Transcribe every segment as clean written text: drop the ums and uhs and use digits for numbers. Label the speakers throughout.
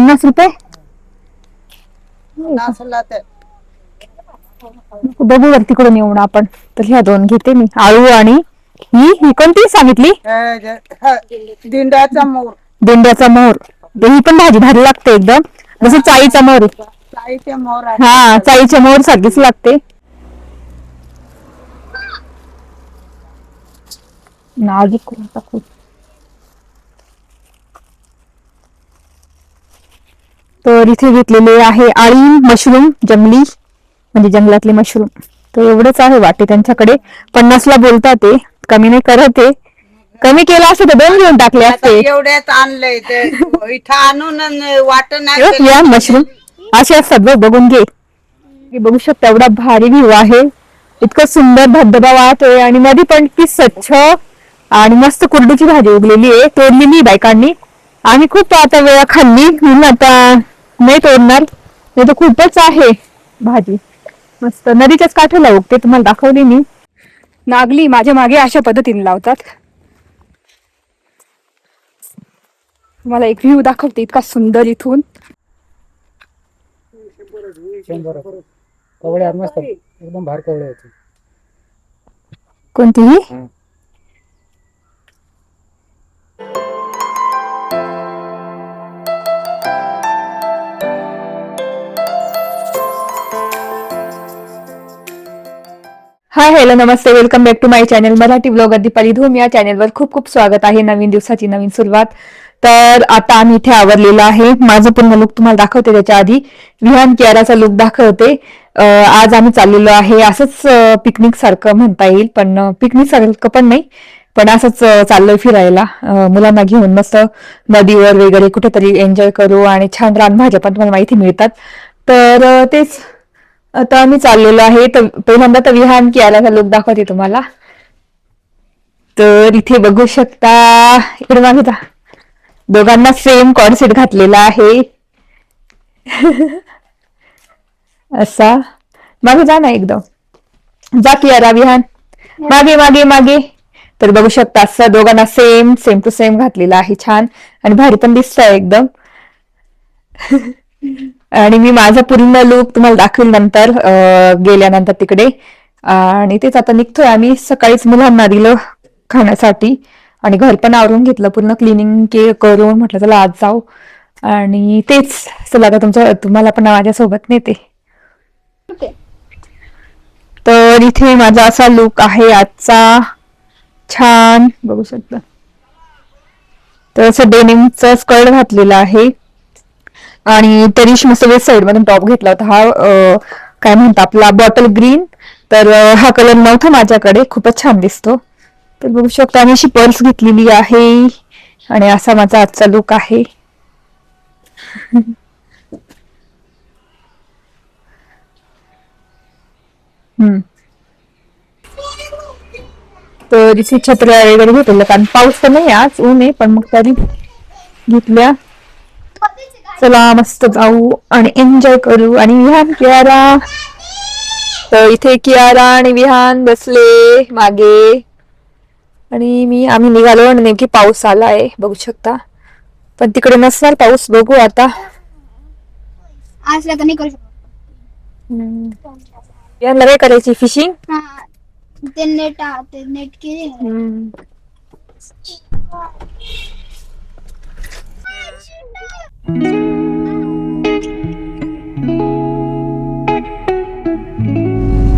Speaker 1: ₹50. बघू वर तिकडून येऊन आपण. तर ह्या 2 घेते मी, आळू आणि ही कोणती सांगितली?
Speaker 2: दिंड्याचा मोर.
Speaker 1: दिंड्याचा मोर. ही पण भाजी भारी लागते एकदम, जसं चाईचा मोर.
Speaker 2: चाईचे मोर.
Speaker 1: हा, चाईचे मोर सारखीच लागते. नाजूक टाकू. तर इथे घेतलेले आहे आळी, मशरूम, जंगली म्हणजे जंगलातले मशरूम. तर एवढंच आहे वाटे त्यांच्याकडे. 50ला बोलतात ते, कमी नाही करत ते. कमी केलं असतं तर 2 घेऊन टाकले असते.
Speaker 2: एवढ्याच आणलंय ते इथं आणून वाट
Speaker 1: या मशरूम असे असतात बघ, बघून घे. हे बघू शकता, एवढा भारी व्ह्यू आहे. इतकं सुंदर धबधबा वाहतोय आणि नदी पण इतकी स्वच्छ आणि मस्त कुरडीची भाजी उगलेली आहे. तोडलेली बायकांनी. आम्ही खूप आता वेळा खाल्ली म्हणून आता नाही तोडणार, नाही तर खूपच आहे भाजी. मस्त नदीच्याच काठाला उगते, तुम्हाला दाखवली मी. नागली माझ्या मागे अशा पद्धतीने लावतात. मला एक व्ह्यू दाखवते इतका सुंदर इथून.
Speaker 3: कवड्या मस्त एकदम भारी कवड्या होती.
Speaker 1: कोणतीही हाय, हॅलो, नमस्ते, welcome back to my channel Marathi blogger Deepali Dhoom. या चॅनलवर खूप खूप स्वागत आहे. नवीन दिवसाची नवीन सुरुवात. तर आता आम्ही इथे आवरलेलं आहे. माझं पूर्ण लुक तुम्हाला दाखवते, त्याच्या आधी विहान कियाराचा लुक दाखवते. आज आम्ही चाललेलो आहे असंच पिकनिक सारखं म्हणता येईल, पण पिकनिक सारखं पण नाही, पण असंच चाललोय फिरायला मुलांना घेऊन. मस्त नदीवर वगैरे कुठेतरी एन्जॉय करू आणि छान रानभाज्या पण तुम्हाला माहिती मिळतात. तर तेच आता आम्ही चाललेलो आहे. तर पहिल्यांदा तर विहान कियाराचा लुक दाखवते तुम्हाला. तर इथे बघू शकता, इकडे मागे जा. दोघांना सेम कॉर्ड घातलेला आहे. असा मागे जा ना, एकदम जा कियारा, विहान मागे मागे मागे. तर बघू शकता, असं दोघांना सेम सेम टू सेम घातलेला आहे. छान आणि भारी पण दिसतंय एकदम. आणि मी माझा पूर्ण लुक तुम्हाला दाखवेल नंतर गेल्यानंतर तिकडे. आणि तेच आता निघतोय आम्ही. सकाळीच मुलांना दिलं खाण्यासाठी आणि घर पण आवरून घेतलं, पूर्ण क्लिनिंग करून म्हटलं चला आज जाऊ. आणि तेच चला आता तुम्हाला पण माझ्यासोबत नेते. तर इथे माझा असा लुक आहे आजचा, छान बघू शकता. तर असं डेनिमचं स्कर्ट घातलेलं आहे आणि तरीश मस्त वेस्ट साईड मधून टॉप घेतला होता. हा काय म्हणता आपला बॉटल ग्रीन. तर हा कलर नव्हता माझ्याकडे, खूपच छान दिसतो. तर बघू शकता, आम्ही अशी पर्स घेतलेली आहे आणि असा माझा आजचा लुक आहे. तर इथे छत्र्या वगैरे घेतलेल्या, कारण पाऊस तर नाही आज, ऊन आहे, पण मग तरी घेतल्या. चला मस्त जाऊ आणि एन्जॉय करू. आणि विहान कियारा, तर इथे कियारा आणि विहान बसले मागे आणि आम्ही निघालो आणि नेमकी पाऊस आलाय, बघू शकता. पण तिकडे नसणार पाऊस, बघू आता.
Speaker 4: आज नाही करू शकतो.
Speaker 1: विहानला काय करायची, फिशिंग?
Speaker 4: ते नेट केले.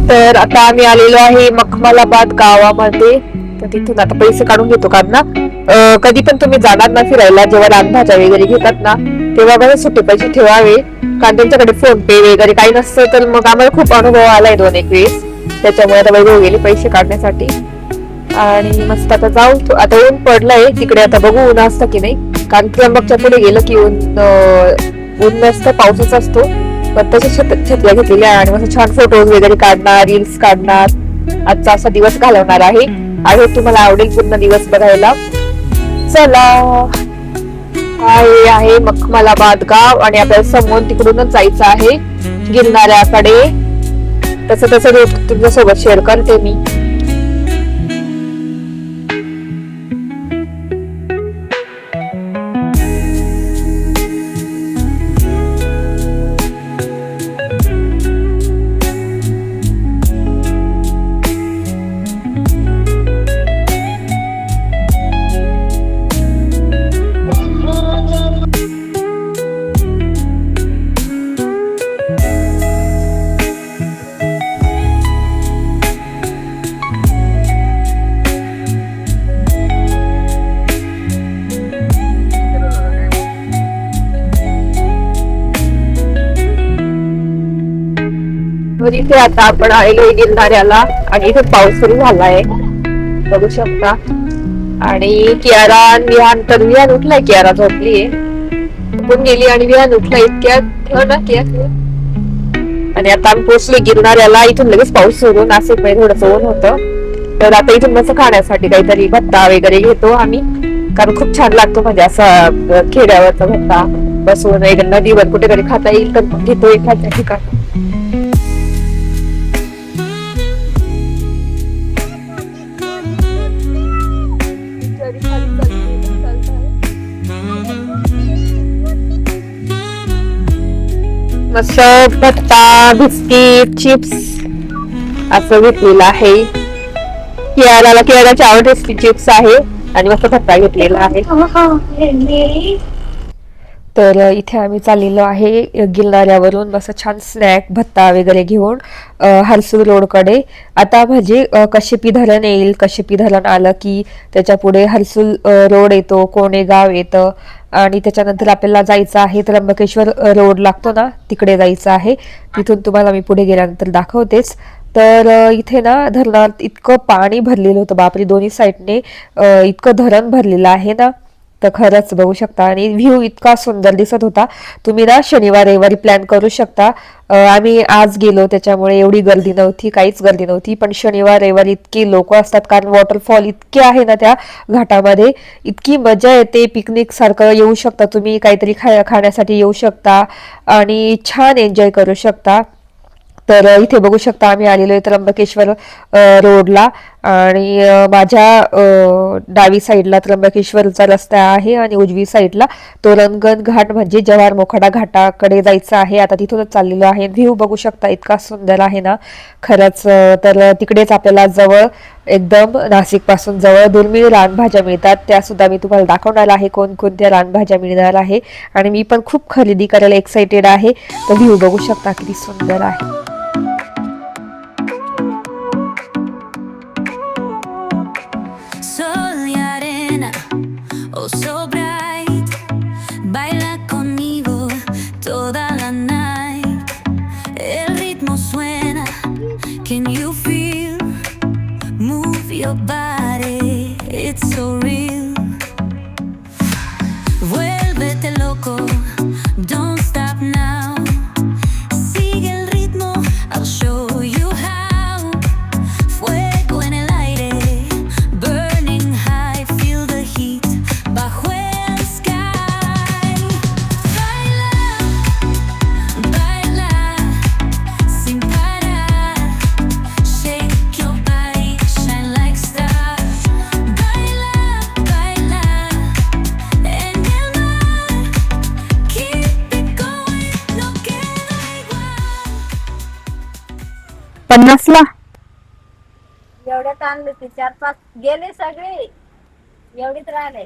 Speaker 1: तर आता आम्ही आलेलो आहे मखमलाबाद गावामध्ये. तर तिथून आता पैसे काढून घेतो, कारण ना कधी पण तुम्ही जाणार ना फिरायला, जेव्हा रानभाज्या वगैरे घेतात ना, तेव्हा बघा सुट्टे पैसे ठेवावे, कारण त्यांच्याकडे फोन पे वगैरे काही नसतं. तर मग आम्हाला खूप अनुभव आलाय 2-1 वेळेस, त्याच्यामुळे आता वैभव गेले पैसे काढण्यासाठी. आणि मस्त आता जाऊ. आता ऊन पडलंय तिकडे, आता बघू ऊन असतं की नाही, कारण त्र्यंबकच्या पुढे गेलं की ऊन नसतं, पाऊसच असतो. पण तसे छत्र्या घेतलेल्या आणि मस्त छान फोटोज वगैरे काढणार, रील्स काढणार. आजचा असा दिवस घालवणार आहे. आणि तुम्हाला आवडेल पूर्ण दिवस बघायला. चला, आहे मखमलाबाद गाव आणि आपल्याला समोर तिकडूनच जायचं आहे गिरणाऱ्याकडे. तसं तुमच्या सोबत शेअर करते मी. तर इथे आता आपण आलेलो गिरणाऱ्याला आणि इथे पाऊस सुरू झालाय बघू शकता. आणि कियारा विहान तर विहान उठलाय, कियारा झोपलीये, झोपून गेली आणि विहान उठला इतक्यात हो ना किया. आणि आता आम्ही पोहोचलो गिरणाऱ्याला. इथून लगेच पाऊस सुरू, नाशिक मध्ये थोडस ऊन होतं. तर आता इथून मस्त खाण्यासाठी काहीतरी भत्ता वगैरे घेतो आम्ही, कारण खूप छान लागतो म्हणजे असा खेड्यावरचा भत्ता बसून एक नदीवर कुठेतरी खाता येईल तर घेतो एखाद्या ठिकाणी. मस्त भत्ता, बिस्किट, चिप्स असं घेतलेलं आहे. कियाराची आवडते चिप्स आहे आणि मस्त भत्ता घेतलेला आहे. तर इथे आम्ही चाललेलो आहे गिरणाऱ्यावरून मस्त छान स्नॅक भत्ता वगैरे घेऊन हर्सूल रोडकडे. आता म्हणजे कशेपी धरण येईल, कशेपी धरण आलं की त्याच्या पुढे हर्सूल रोड येतो, कोणे गाव येतं आणि त्याच्यानंतर आपल्याला जायचं आहे त्र्यंबकेश्वर रोड लागतो ना, तिकडे जायचं आहे. तिथून तुम्हाला मी पुढे गेल्यानंतर दाखवतेच. तर इथे ना धरणात इतकं पाणी भरलेलं होतं, बापरे, दोन्ही साईडने इतकं धरण भरलेलं आहे ना, तर खरंच बघू शकता. आणि व्ह्यू इतका सुंदर दिसत होता. तुम्ही ना शनिवार रविवारी प्लॅन करू शकता. आम्ही आज गेलो त्याच्यामुळे एवढी गर्दी नव्हती, काहीच गर्दी नव्हती. पण शनिवार रविवारी इतके लोक असतात, कारण वॉटरफॉल इतके आहे ना त्या घाटामध्ये, इतकी मजा येते. पिकनिक सारखं येऊ शकता तुम्ही, काहीतरी खाण्यासाठी येऊ शकता आणि छान एन्जॉय करू शकता. तर इथे बघू शकता आम्ही आलेलो आहे त्र्यंबकेश्वर रोडला आणि माझ्या डावी साईडला त्र्यंबकेश्वरचा रस्ता आहे आणि उजवी साईडला तोरणगण घाट म्हणजे जव्हार मोखाडा घाटाकडे जायचं आहे. आता तिथूनच चाललेलो आहे. व्ह्यू बघू शकता इतका सुंदर आहे ना खरंच. तर तिकडेच आपल्याला जवळ एकदम नाशिक पासून जवळ दुर्मिळ रानभाज्या मिळतात, त्या सुद्धा मी तुम्हाला दाखवणार आहे कोणकोणत्या रानभाज्या मिळणार आहे. आणि मी पण खूप खरेदी करायला एक्साइटेड आहे. तर व्ह्यू बघू शकता किती सुंदर आहे.
Speaker 5: So bright, baila conmigo toda la night. El ritmo suena, can you feel? Move your body, it's so real. Vuélvete loco, don't stop now. Sigue el ritmo, I'll show you how. Fuego en el aire, burning high, feel the heat. Bajo el sky, baila, baila, sin parar. Shake your body, shine like stars. Baila, baila, en el mar. Keep it going, no queda igual.
Speaker 1: 50ला
Speaker 6: एवढ्यात आणले ते 4-5 गेले सगळे, एवढीच राहिले.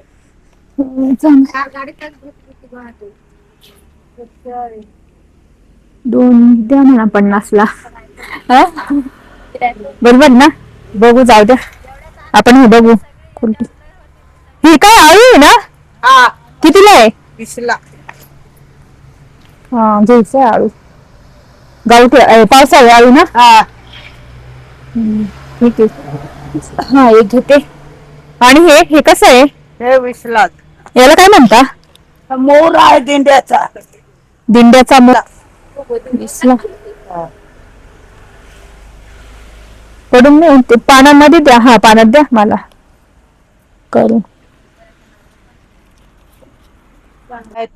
Speaker 1: दोन द्या म्हणा 50ला. बरोबर ना, बघू, जाऊ द्या आपण हे बघू. कोणती ही काय आळू आहे ना?
Speaker 2: हा
Speaker 1: कितीला आहे?
Speaker 2: 20ला.
Speaker 1: हा घ्यायचं आहे आळू, गावठी पावसाळी आळू ना.
Speaker 2: हा
Speaker 1: ठीक आहे, हा एक घेते. आणि हे कसं आहे?
Speaker 2: हे 20ला.
Speaker 1: याला काय म्हणता?
Speaker 2: मोर आहे दिंड्याचा.
Speaker 1: दिंड्याचा मोर 20ला. पडून नाही ते पानामध्ये द्या. हा पानात द्या मला करून.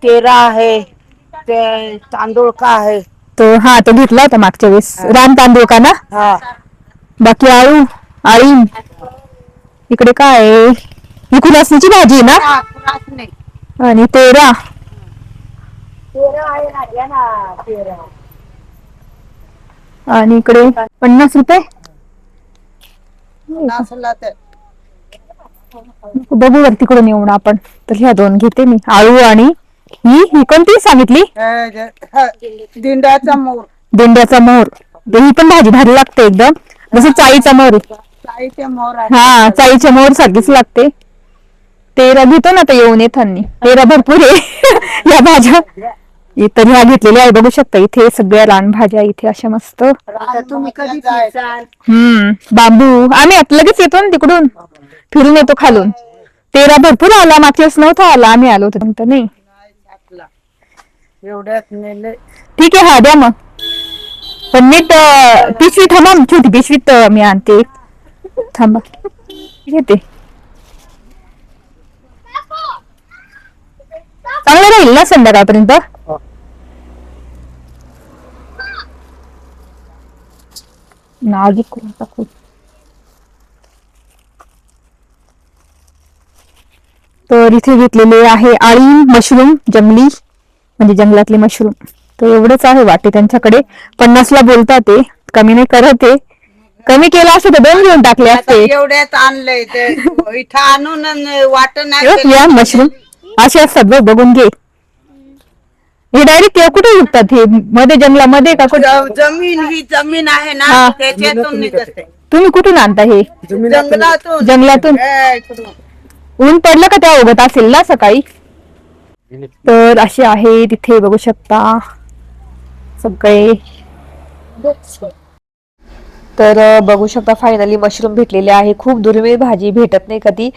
Speaker 2: 13 आहे. ते तांदूळ का आहे?
Speaker 1: तो हा तो घेतला होता मागच्या वेळेस, रान तांदूळ का ना.
Speaker 2: हा
Speaker 1: बाकी आळू आळी. इकडे काय आहे? ही खुलासनीची भाजी आहे ना.
Speaker 2: नाही.
Speaker 1: आणि 13 आणि इकडे 50 रुपये.
Speaker 2: नाचला ते.
Speaker 1: बघू वर तिकडून येऊन आपण. तर ह्या दोन घेते मी, आळू आणि ही कोणती सांगितली?
Speaker 2: दिंड्याचा मोर.
Speaker 1: दिंड्याचा मोर. ही पण भाजी भारी लागते एकदम, जसं चाळीचा मोर आहे.
Speaker 2: चाळीचे मोर आहे.
Speaker 1: हा चाळीच्या मोर सारखीच लागते. 13 घेतो ना तर येऊन येतानी. 13 भरपूर आहे या भाज्या. तरी हा घेतलेली आहे, बघू शकता इथे सगळ्या रानभाज्या इथे अशा मस्त.
Speaker 2: आता तुम्ही कधी फिरसाल?
Speaker 1: बांबू आम्ही आता लगेच येतो ना तिकडून, फिरून येतो खालून. तेरा भरपूर आला, मागच्या वेळेस नव्हता आला, आम्ही आलो होतो नंतर नाही.
Speaker 2: एवढ्यात नेले.
Speaker 1: ठीक आहे, हा द्या मग. पण नीट पिशवी थांबा, छोटी पिशवीत मी आणते. थांबा घेते. चांगलं राहील ना संध्याकाळपर्यंत. नाजूक कोणता खूप. तर इथे घेतलेले आहे आळी मशरूम, जंगली म्हणजे जंगलातले मशरूम. तर एवढंच आहे वाटे त्यांच्याकडे. 50ला बोलतात ते, कमी नाही करत ते. कमी केला असतं तर 2 घेऊन टाकले
Speaker 2: आता
Speaker 1: असते.
Speaker 2: एवढ्यात आणलंय ते इथं आणून वाट नाही
Speaker 1: या मशरूम असे असतात बघ, बघून घे. हे डायरेक्ट कुठे विकतात हे, मध्ये जंगलामध्ये का कुठे?
Speaker 2: जमीन ही जमीन आहे ना,
Speaker 1: हा.
Speaker 2: त्याच्यातून निघत आहे.
Speaker 1: तुम्ही कुठून आणता हे?
Speaker 2: जंगलातून.
Speaker 1: जंगलातून.
Speaker 2: इकडून.
Speaker 1: ऊन पडलं का तेव्हा उगत असेल ना सकाळी. तर असे आहे तिथे बघू शकता सगळे. तर बघू शकता फायनली मशरूम भेटलेले आहे. खूप दुर्मिळ भाजी, भेटत नाही कधी.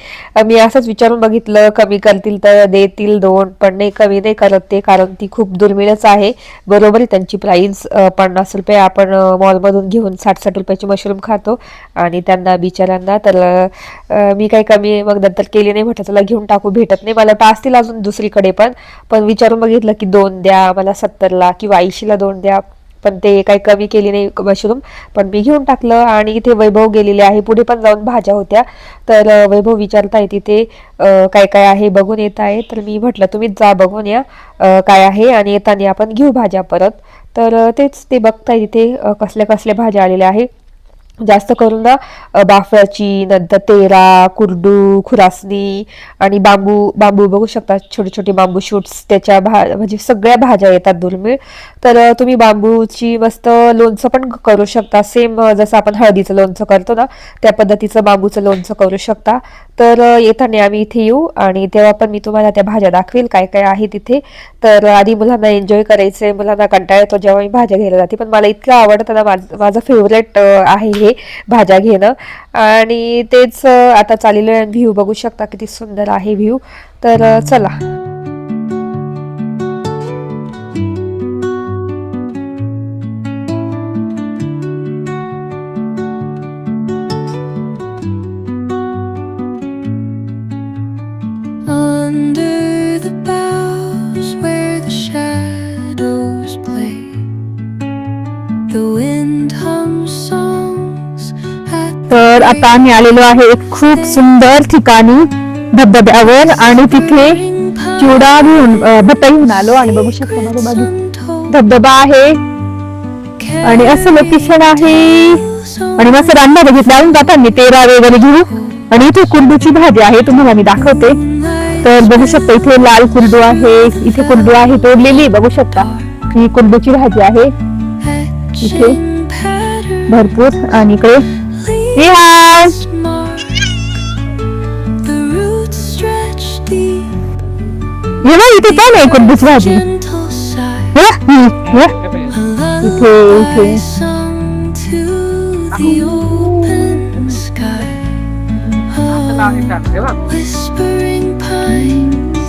Speaker 1: मी असंच विचारून बघितलं कमी करतील तर देतील 2, पण नाही, कमी नाही करत ते, कारण ती खूप दुर्मिळच आहे. बरोबर आहे त्यांची प्राइस 50 रुपये. आपण मॉलमधून घेऊन 60-60 रुपयाचे मशरूम खातो आणि त्यांना बिचाऱ्यांना. तर मी काही कमी मग नंतर केली नाही, म्हटलं चला घेऊन टाकू, भेटत नाही. मला वाटतं असतील अजून दुसरीकडे पण विचारून बघितलं की 2 द्या मला 70ला किंवा 80ला 2 द्या, पण ते काही कमी केली नाही मशरूम. पण मी घेऊन टाकलं. आणि इथे वैभव गेलेले आहे, पुढे पण जाऊन भाज्या होत्या. तर वैभव विचारताय तिथे काय काय आहे, बघून येत आहे. तर मी म्हटलं तुम्हीच जा बघून या काय आहे, आणि येताना आपण घेऊ भाज्या परत. तर तेच ते बघताय तिथे कसल्या कसल्या भाज्या आलेल्या आहे. जास्त करून ना बाफळाची, नंतर तेरा, कुरडू, खुरासनी आणि बांबू बघू शकता, छोटे छोटे बांबू शूट्स. त्याच्या म्हणजे सगळ्या भाज्या येतात दुर्मिळ. तर तुम्ही बांबूची मस्त लोणचं पण करू शकता, सेम जसं आपण हळदीचं लोणचं करतो ना त्या पद्धतीचं बांबूचं लोणचं करू शकता. तर येताना आम्ही इथे येऊ आणि तेव्हा पण मी तुम्हाला त्या भाज्या दाखवेल काय काय आहे तिथे. तर आधी मुलांना एन्जॉय करायचंय, मुलांना कंटाळा येतो जेव्हा मी भाज्या घ्यायला जाते, पण मला इतकं आवडतं ना, माझं फेवरेट आहे हे भाज्या घेणं. आणि तेच आता चाललेलं आहे. व्ह्यू बघू शकता किती सुंदर आहे व्ह्यू. तर चला.
Speaker 5: Under the boughs where the shadows play, the wind hums songs at
Speaker 1: तर आता आम्ही आलेलो आहे एक खूप सुंदर ठिकाणी धबधब्यावर, आणि तिथे चिवडा घेऊन भट्टा घेऊन आलो. आणि बघू शकता माझ्या बाजू धबधबा आहे आणि असं लोकेशन आहे. आणि मस्त रानभाज्या घेतल्या अजून जाताना तेरा वगैरे घेऊ. आणि इथे कुरडूची भाजी आहे, तुम्हाला मी दाखवते. तर बघू शकता इथे लाल कुरडू आहे, इथे कुरडू आहे तोडलेली, बघू शकता ही कुरडूची भाजी आहे इथे भरपूर. आणि इकडे हे बघ इथे पण आहे कुरडूची भाजी. इथे इथे
Speaker 5: whispering pines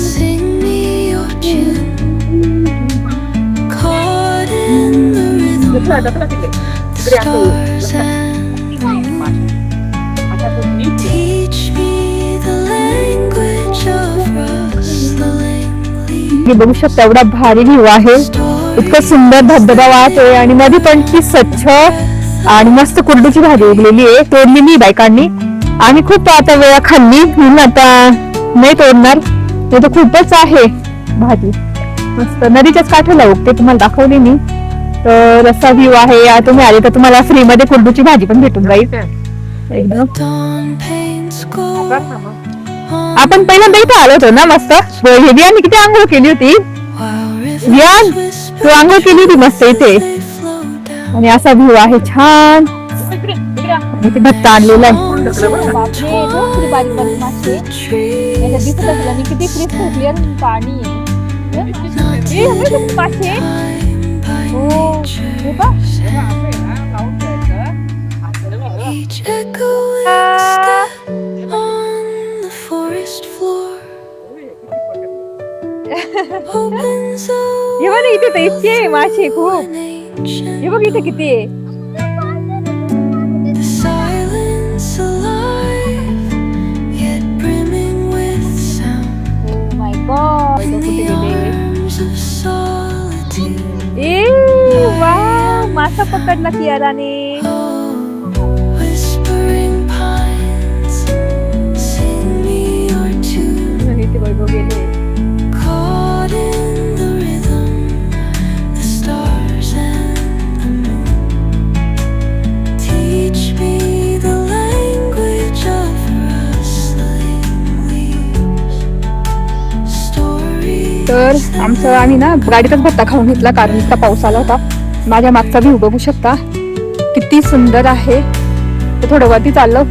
Speaker 5: sing me your tune, caught in the rhythm, stars and teach me the language of rustling leaves.
Speaker 1: हे बघू शकता एवढा भारी व्ह्यू आहे, इतकं सुंदर धबधबा वाहतोय आणि नदी पण ती स्वच्छ आणि मस्त कुरडूची भाजी उगलेली आहे, तोडलेली बायकांनी. आम्ही खूप आता वेळा खाल्ली म्हणून आता नाही तोडणार, नाही तर खूपच आहे भाजी. मस्त नदीच्याच काठाला उगते, तुम्हाला दाखवली मी. तर असा व्ह्यू आहे. तुम्ही आले तर तुम्हाला फ्री मध्ये कुरडूची भाजी पण भेटून जाईल एकदम.
Speaker 5: Dawn paints gold
Speaker 1: आपण पहिल्यांदा इथे आलो होतो ना, मस्त हेबियाने किती आंघोळ केली होती. वियान तू आंघोळ केली होती मस्त इथे. आणि असा व्ह्यू आहे छान. इथे भत्ता आणलेला आहे.
Speaker 6: किती क्रिस्टल क्लिअर पाणी आहे.
Speaker 1: आहे का मासे? हो हे बघ.
Speaker 5: Each echoing step on the forest floor opens
Speaker 1: हे बघ ना, इथे तर इतके आहे मासे खूप.
Speaker 5: nature.
Speaker 1: हे बघ इथे किती आहे.
Speaker 5: The silence alive, yet brimming with sound.
Speaker 1: Oh my God.
Speaker 5: In
Speaker 1: कुठे
Speaker 5: the
Speaker 1: गेले?
Speaker 5: arms of solitude.
Speaker 1: ए वा, मासा पकडला कियाराने.
Speaker 5: Oh, whispering pines, sing me your tune.
Speaker 1: इथे वैभव गेले.
Speaker 5: Caught in the rhythm, the stars and the moon. Teach me the language of rustling leaves. Stories
Speaker 1: तर आमचं आम्ही ना गाडीतच भत्ता खाऊन घेतला कारण इतका पाऊस आला होता. माझ्या मागचा व्ह्यू बघू शकता किती सुंदर आहे. तर थोडं वरती चाललं,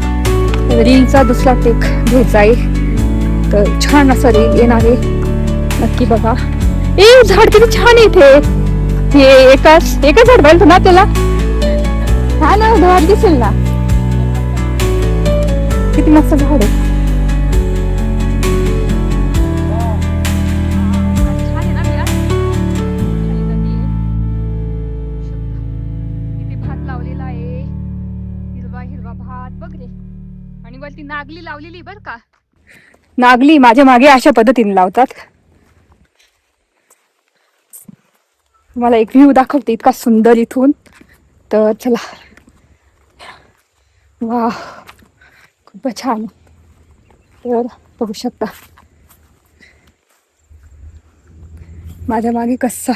Speaker 1: रीलचा दुसरा टेक घ्यायचा आहे. तर छान असं रील येणार आहे, नक्की बघा. ए झाड किती छान आहे इथे. हे एका झाड पाहिलं ना त्याला. हा ना, झाड दिसेल ना, किती मस्त झाड आहे. आणि वरती नागली लावलेली बर का. नागली माझ्या मागे अशा पद्धतीने लावतात. मला एक व्ह्यू दाखवते इतका सुंदर इथून. तर चला. वा, खूपच छान. तर बघू शकता माझ्या मागे कसा.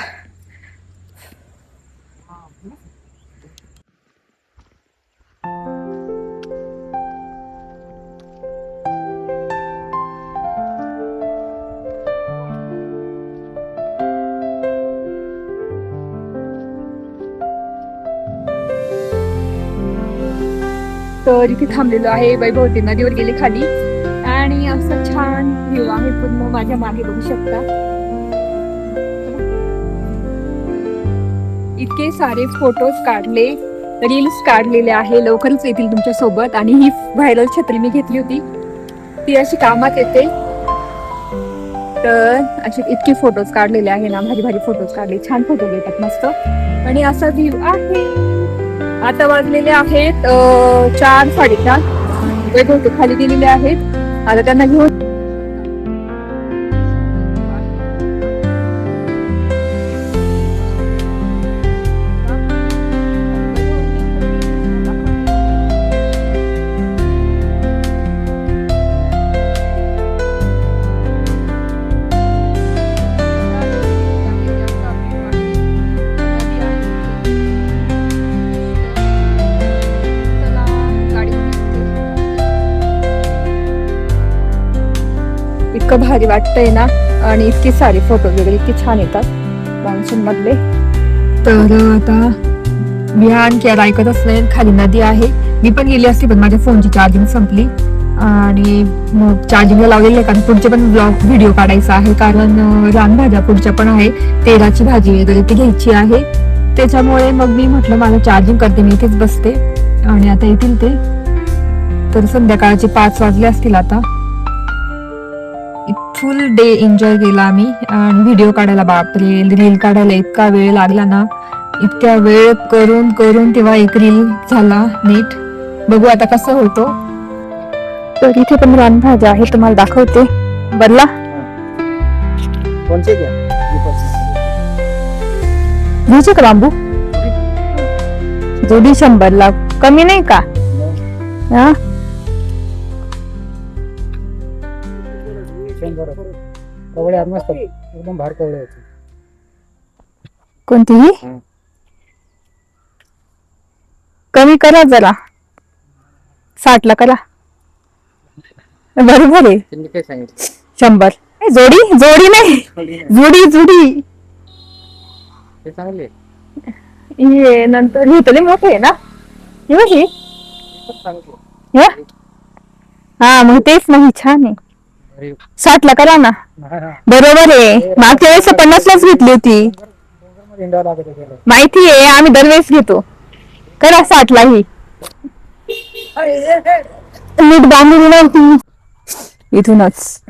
Speaker 1: तर इथे थांबलेलो आहे. वैभवती नदीवर गेले खाली आणि असं छान व्ह्यू आहे पूर्ण माझ्या मागे बघू शकता. इतके सारे फोटोज काढले, रील्स काढलेले आहे. लवकरच येतील तुमच्या सोबत. आणि ही व्हायरल छत्री मी घेतली होती, ती अशी कामात येते. तर असे इतके फोटोज काढलेले आहे ना, भारी भारी फोटोज काढले. छान फोटो येतात मस्त. आणि असा व्ह्यू आहे. आता वाजलेले आहेत 4-4:30. वैभव खाली गेलेले आहेत. आता त्यांना घेऊन इतकं भारी वाटतंय ना. आणि इतके सारे फोटो वगैरे इतके छान येतात मान्सून मधले. तर आता विहान किंवा ऐकतच नाही. खाली नदी आहे. मी पण गेली असती पण माझ्या फोनची चार्जिंग संपली आणि मग चार्जिंगला लावलेले कारण पुढचे पण ब्लॉग व्हिडिओ काढायचा आहे. कारण रानभाज्या पुढच्या पण आहे, तेलाची भाजी वगैरे ती घ्यायची आहे. त्याच्यामुळे मग मी म्हटलं माझं चार्जिंग करते, मी इथेच बसते आणि आता येतील ते. तर संध्याकाळचे 5 वाजले असतील आता. फुल डे एन्जॉय केला आम्ही. आणि व्हिडिओ काढायला बापरे, रील काढायला इतका वेळ लागला ना. इतक्या वेळ करून करून तेव्हा एक रील झाला नीट. बघू आता कसं होतो. तर इथे पण रानभाज्या आहे, तुम्हाला दाखवते. बदला
Speaker 3: कोणचे घ्या?
Speaker 1: घ्यायचे का बांबू? जोडी 100ला, कमी नाही का? हा,
Speaker 3: कवळे आहेत मस्त, एकदम भार कवळे आहेत.
Speaker 1: कोणतीही कमी करा जरा, 60ला करा. बरोबर आहे.
Speaker 3: त्यांनी काय सांगितलं?
Speaker 1: 100 जोडी. जोडी नाही, जुडी जुडी.
Speaker 3: ते चांगले
Speaker 1: हे नंतर हे तरी मोठे आहे ना. हे
Speaker 3: सांगितलं.
Speaker 1: हा, मग तेच नाही, छान आहे. 60 ला करा ना. बरोबर आहे, मागच्या वेळेस 50 लाच घेतली होती.
Speaker 3: डोंगरमध्ये हिंडावं लागत होतं.
Speaker 1: माहिती आहे, आम्ही दरवेळेस घेतो. करा 60 ला ही. नीट बांधून नव्हती इथूनच.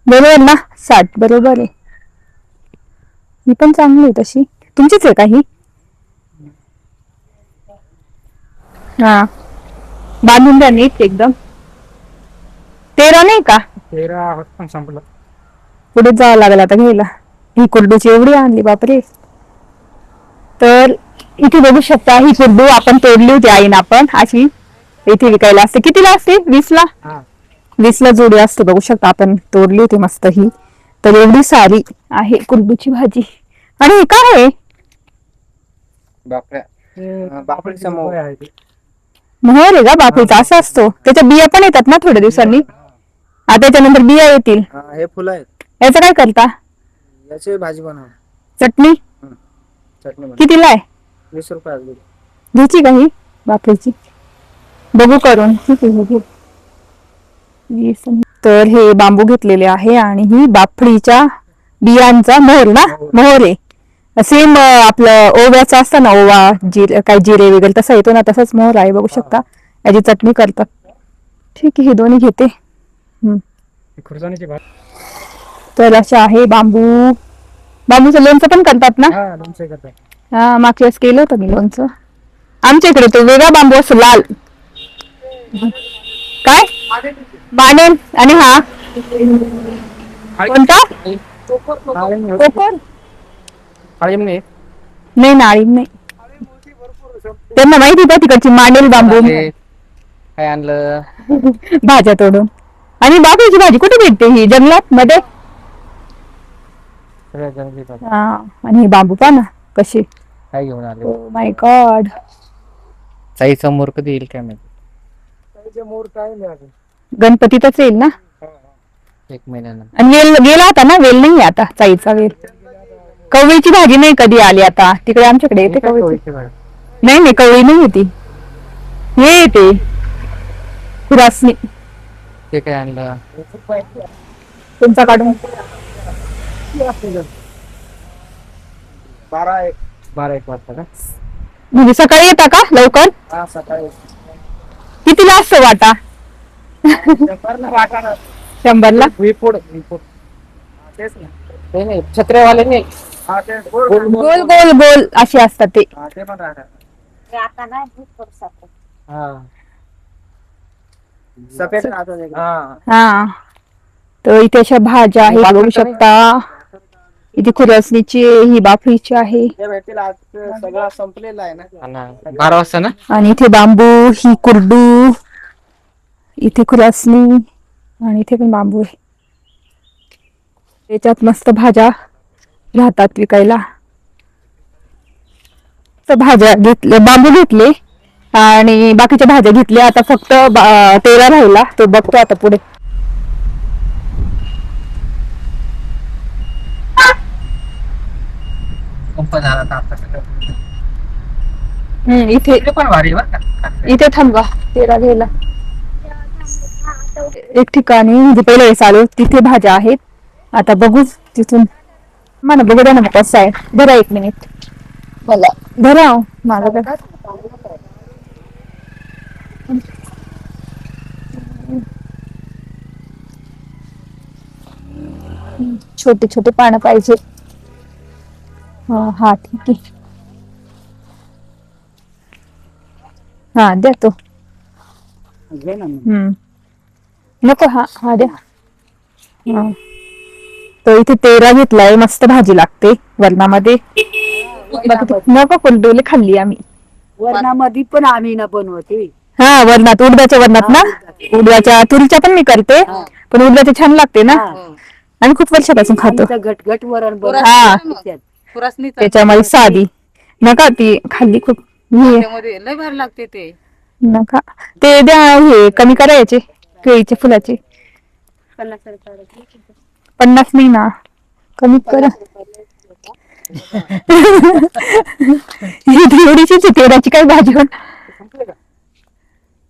Speaker 1: बरोबर ना, 60 बरोबर आहे. ही पण चांगली आहे तशी. तुमचीच आहे का ही? हा, बांधून द्या नीट एकदम. 13 नाही का?
Speaker 3: 13 होत पण संपलं.
Speaker 1: पुढे जावं लागलं आता घ्यायला. ही कुरडूची एवढी आणली बापरे. तर इथे बघू शकता, ही कुरडू आपण तोडली होती आईन आपण अशी. इथे विकायला असते. कितीला असते? 20 ला.
Speaker 3: हा
Speaker 1: 20 ला जोडी असते. बघू शकता, आपण तोडली होती मस्त ही. तर एवढी सारी आहे कुरडूची भाजी. आणि हे काय आहे?
Speaker 3: बापडीचा मोह आहे ते.
Speaker 1: मोहर आहे का बापरीचा? असा असतो. त्याच्या बिया पण येतात ना थोड्या दिवसांनी. आता त्याच्यानंतर बिया येतील.
Speaker 3: हे फुलं आहेत,
Speaker 1: याचं काय करता?
Speaker 3: याची भाजी बनव.
Speaker 1: चटणी
Speaker 3: चटणी बनव.
Speaker 1: कितीला आहे?
Speaker 3: 20 रुपये.
Speaker 1: घ्यायची का ही बापरीची? बघू करून. ठीक आहे, घेऊ. 20. तर हे बांबू घेतलेले आहे आणि ही बाफडीच्या बियांचा मोहर ना, मोहर आहे. सेम आपलं ओव्याचं असतं ना, ओवा काय जिरे वगैरे तसा येतो ना, तसाच मोहर आहे. बघू शकता, याची चटणी करतात. ठीक आहे, हे दोन्ही घेते.
Speaker 3: खुर्साणीची भाजी.
Speaker 1: तर अशा आहे बांबू. बांबूचं लोणचं पण करतात ना?
Speaker 3: हा लोणचं करतात.
Speaker 1: हा, मागच्या वेळेस केलं होतं मी लोणचं. आमच्या इकडे तो वेगळा बांबू असतो लाल. काय मानेल? आणि हा कोणता? कोकर?
Speaker 3: डाळिंब नाही.
Speaker 1: नाही, नाळिंब नाही. त्यांना माहिती होतं तिकडची मानेल बांबू.
Speaker 3: काय आणलं?
Speaker 1: भाज्या तोडून. आणि बाबूची भाजी कुठे भेटते? ही जंगलात मध्ये. हा, आणि हे बांबू पहा ना कसे.
Speaker 3: काय घेऊन आले?
Speaker 1: Oh my God.
Speaker 3: साई समोर कधी येईल काय माहिती. मोर काय नाही अजून.
Speaker 1: गणपतीतच येईल ना.
Speaker 3: 1 महिन्यानं.
Speaker 1: आणि वेल गेला होता ना? वेल नाही आता, चाईचा वेल. कवळीची भाजी नाही कधी आली आता तिकडे. आमच्याकडे येते कवळीची. नाही नाही, कवळी नाही येते. हे येते खुरासनी.
Speaker 3: ते काय आणलं?
Speaker 1: तुमचा काढून.
Speaker 3: 12-1 वाजता का?
Speaker 1: म्हणजे सकाळी येता का लवकर?
Speaker 3: हा सकाळी.
Speaker 1: कितीला असतो वाटा? 100ला.
Speaker 3: तेच ना. नाही छत्र्यावाले नाही.
Speaker 1: गोल गोल गोल असे असतात ते.
Speaker 3: ते पण राहतात.
Speaker 6: ते आता नाही भूक करू शकत.
Speaker 3: सफेद राहतात.
Speaker 1: हा, तर इथे अशा भाज्या आहेत बघू शकता. इथे खुरासणीची, ही बाफरीची आहे.
Speaker 3: सगळं संपलेलं आहे ना. 12 वाजता ना.
Speaker 1: आणि इथे बांबू, ही कुरडू, इथे खुरासणी आणि इथे पण बांबू आहे. त्याच्यात मस्त भाज्या राहतात विकायला. तर भाज्या घेतल्या, बांबू घेतले आणि बाकीच्या भाज्या घेतल्या. आता फक्त 13 राहिला, तो बघतो आता पुढे. इथे
Speaker 3: पण भारी बरं का.
Speaker 1: इथे थांबा 13 घ्यायला. एक ठिकाणी म्हणजे पहिल्या वेळेस आलो तिथे भाज्या आहेत. आता बघू तिथून. मला बघू द्या ना मग कसं आहे. धरा 1 मिनिट. मला धरा माझं काय. छोटे छोटे पानं पाहिजे. हा ठीक आहे. हा द्या तो. नको. हा द्या. हा, तो इथे 13 घेतलाय. मस्त भाजी लागते वरणामध्ये. नको कुरडूले खाल्ली आम्ही.
Speaker 2: वरणामध्ये पण आम्ही ना बनवते.
Speaker 1: हा, वरणात, उडदाच्या वरणात ना. उडदाच्या, तुरीच्या पण मी करते, पण उडदाचे छान लागते ना. आम्ही खूप वर्षापासून खातो.
Speaker 2: घटघट वरण
Speaker 1: हा, त्याच्यामध्ये साधी नका ती खाल्ली खूप.
Speaker 2: लय भारी लागते ते.
Speaker 1: नका ते द्या. हे कमी करायचे केळीचे फुलाचे. 50 नाही ना, कमी करा. ही थोडीशीच 13ची काय भाजी.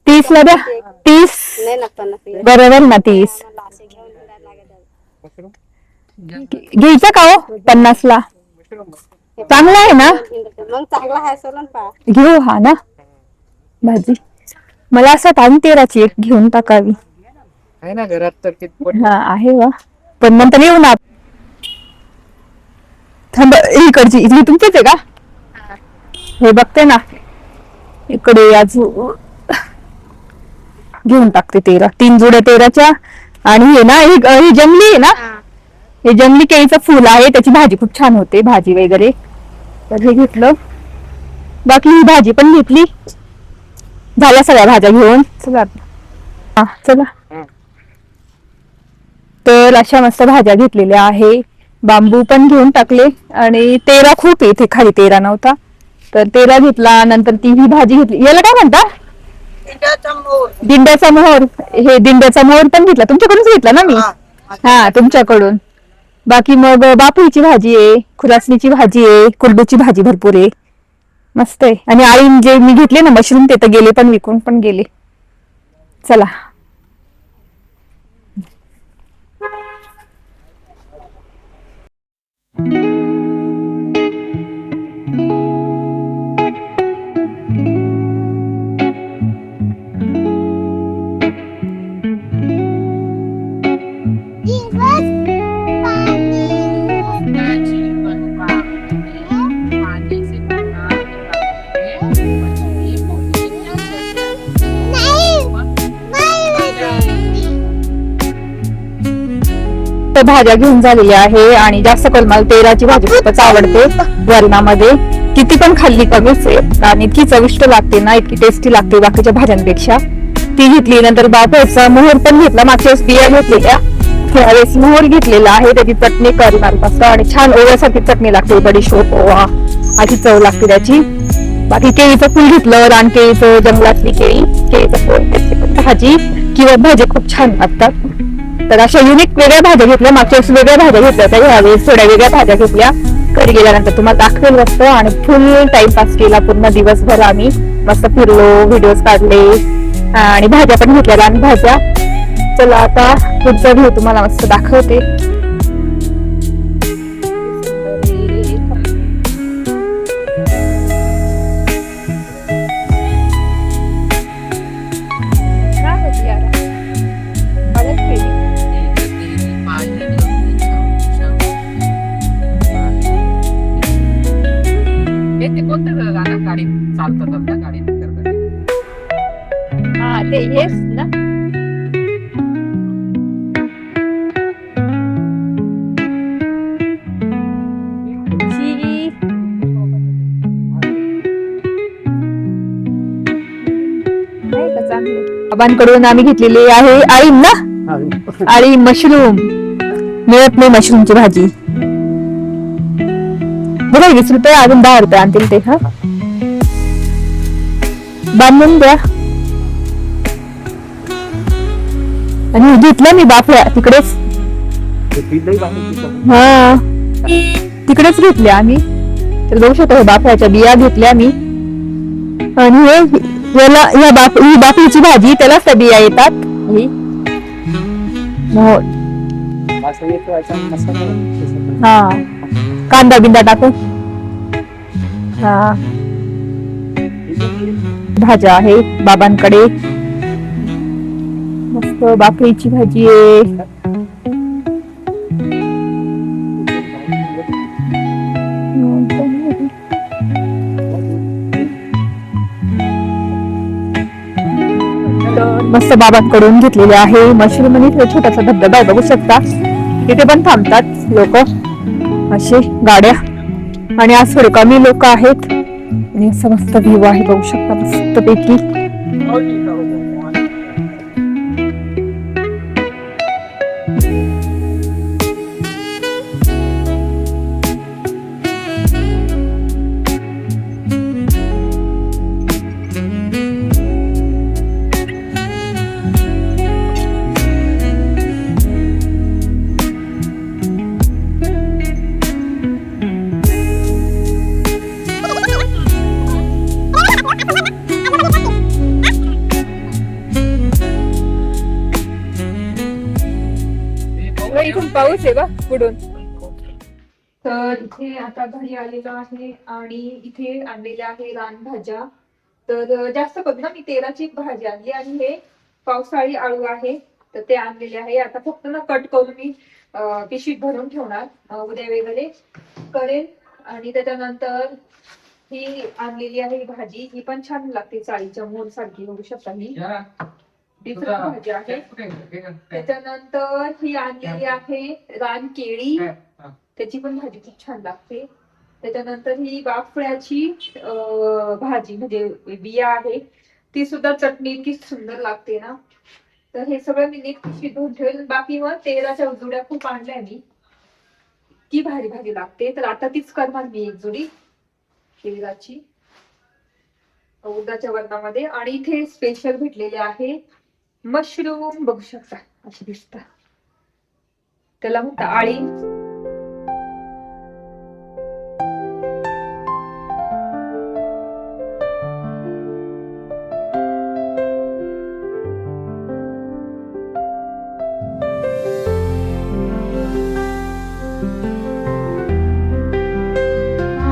Speaker 1: 30 ला द्या. 30 बरोबर ना 30 घ्यायचा का हो 50 ला चांगला आहे ना
Speaker 6: मग चांगला आहे सोलून पा
Speaker 1: घेऊ हा ना भाजी मला असं वाटतं 13ची एक घेऊन टाकावी.
Speaker 3: आहे ना घरात तर किती
Speaker 1: हा आहे वा पण नंतर येऊ ना. थांब इकडची ही तुमचीच आहे का हे बघते ना इकडे अजून घेऊन टाकते 13 3 जुड्या 13च्या. आणि हे ना ही जंगली आहे ना हे जंगली केळीचं फुल आहे त्याची भाजी खूप छान होते भाजी वगैरे तर हे घेतलं. बाकी ही भाजी पण घेतली झाल्या सगळ्या भाज्या घेऊन चला हा चला. तर अशा मस्त भाज्या घेतलेल्या आहे. बांबू पण घेऊन टाकले आणि 13 खूप आहे इथे खाली 13 नव्हता तर 13 घेतला. नंतर ती ही भाजी घेतली याला काय म्हणता दिंड्याचा मोहर. हे दिंड्याचा मोहर पण घेतला तुमच्याकडूनच घेतला ना मी हा तुमच्याकडून. बाकी मग बापरीची भाजी आहे खुरासणीची भाजी आहे कुरडूची भाजी भरपूर आहे मस्त आहे. आणि आळीन जे मी घेतले ना मशरूम ते तर गेले पण विकून पण गेले. चला भाज्या घेऊन झालेल्या आहे आणि जास्त करून मला 13ची भाजी खूपच आवडते. वरणामध्ये किती पण खाल्ली कमीच आहे आणि इतकी चविष्ट लागते ना इतकी टेस्टी लागते बाकीच्या भाज्यांपेक्षा. ती घेतली. नंतर बापाचा मोहर पण घेतला मागच्या वेळेस बिया घेतलेल्या त्यावेळेस मोहर घेतलेला आहे त्याची चटणी करणार मस्त आणि छान ओव्यासारखी चटणी लागते बडीशोप ओवा अशी चव लागते त्याची. बाकी केळीचं फुल घेतलं रानकेळीचं जंगलातली केळीचं फुल त्याची पण भाजी किंवा भाजी खूप छान लागतात. तर अशा युनिक वेगळ्या भाज्या घेतल्या मागच्या वेळेस वेगळ्या भाज्या घेतल्या होत्या ह्यावेळेस थोड्या वेगळ्या भाज्या घेतल्या. घरी गेल्यानंतर तुम्हाला दाखवेल मस्त आणि फुल टाइमपास केला पूर्ण दिवसभर आम्ही मस्त फिरलो व्हिडिओज काढले आणि भाज्या पण घेतल्या रान भाज्या. चला आता पुढचा व्ह्यू तुम्हाला मस्त दाखवते. हा ते हेच ना बाबांकडून आम्ही घेतलेली आहे आळीम ना आळीम मशरूम मिळत नाही मशरूमची भाजी बघा 20 रुपये अजून 10 रुपये आणतील ते. हा बांधून द्या. आणि घेतल्या मी बाफळ्या तिकडेच हा तिकडेच घेतल्या आम्ही. तर बघू शकतो बाफळ्याच्या बिया घेतल्या मी आणि याला ही बाफळीची भाजी त्यालाच त्या बिया येतात. ही हा कांदा बिंदा टाकून हा भाज्या आहे बाबांकडे मस्त बाफळीची भाजी आहे. मस्त बाबांकडून घेतलेले आहे मशरूम आणि छोटासा धबधबा आहे बघू शकता. तिथे पण थांबतात लोक असे गाड्या आणि आज थोडे कमी लोक आहेत आणि असं मस्त व्ह्यू आहे बघू शकता मस्त पैकी. पाऊस आहे बा पुढून. तर इथे आता घरी आलेलो आहे आणि इथे आणलेल्या आहे रानभाज्या. तर जास्त करून ना मी तेलाची भाजी आणली आणि हे पावसाळी आळू आहे तर ते आणलेले आहे. आता फक्त ना कट करून मी पिशवीत भरून ठेवणार, उद्या वगैरे करेन. आणि त्याच्यानंतर ही आणलेली आहे भाजी, ही पण छान लागते, चाळीच्या मोड सारखी बघू शकता ही डिफरंट भाजी आहे. त्याच्यानंतर ही आणलेली आहे रान केळी, त्याची पण भाजी खूप छान लागते. त्याच्यानंतर ही बाफळ्याची भाजी म्हणजे बिया आहे, ती सुद्धा चटणी इतकी सुंदर लागते ना. तर हे सगळं मी नीट पिशवीत धुवून ठेवेल. बाकी मग तेलाच्या जुड्या खूप आणल्या मी, ती भारी भाजी लागते. तर आता तीच करणार मी एक जुडी तेलाची उडदाच्या वरणामध्ये. आणि इथे स्पेशल भेटलेले आहे मशरूम, बघू शकता असे दिसतात, त्याला म्हणतात आळी.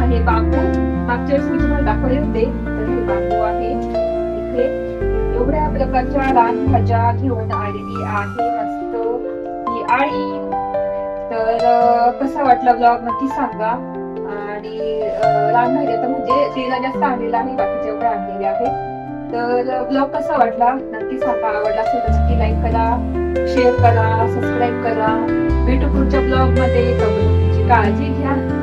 Speaker 1: हे बांबू मागच्या वेळेस मी तुम्हाला दाखवले होते, तर हे बांबू आहे. इथे एवढ्या प्रकारच्या रानभाज्या घेऊन आलेली आहे मस्त ही आळी. तर कसा वाटला ब्लॉग नक्की सांगा. आणि रानभाज्या तर म्हणजे तेला जास्त आणलेला आहे, बाकीचे एवढे आणलेले आहे. तर ब्लॉग कसा वाटला नक्की सांगा. आवडला असेल तर नक्की लाईक करा, शेअर करा, सबस्क्राईब करा. भेटू पुढच्या ब्लॉग मध्ये. तोपर्यंत तुमची काळजी घ्या.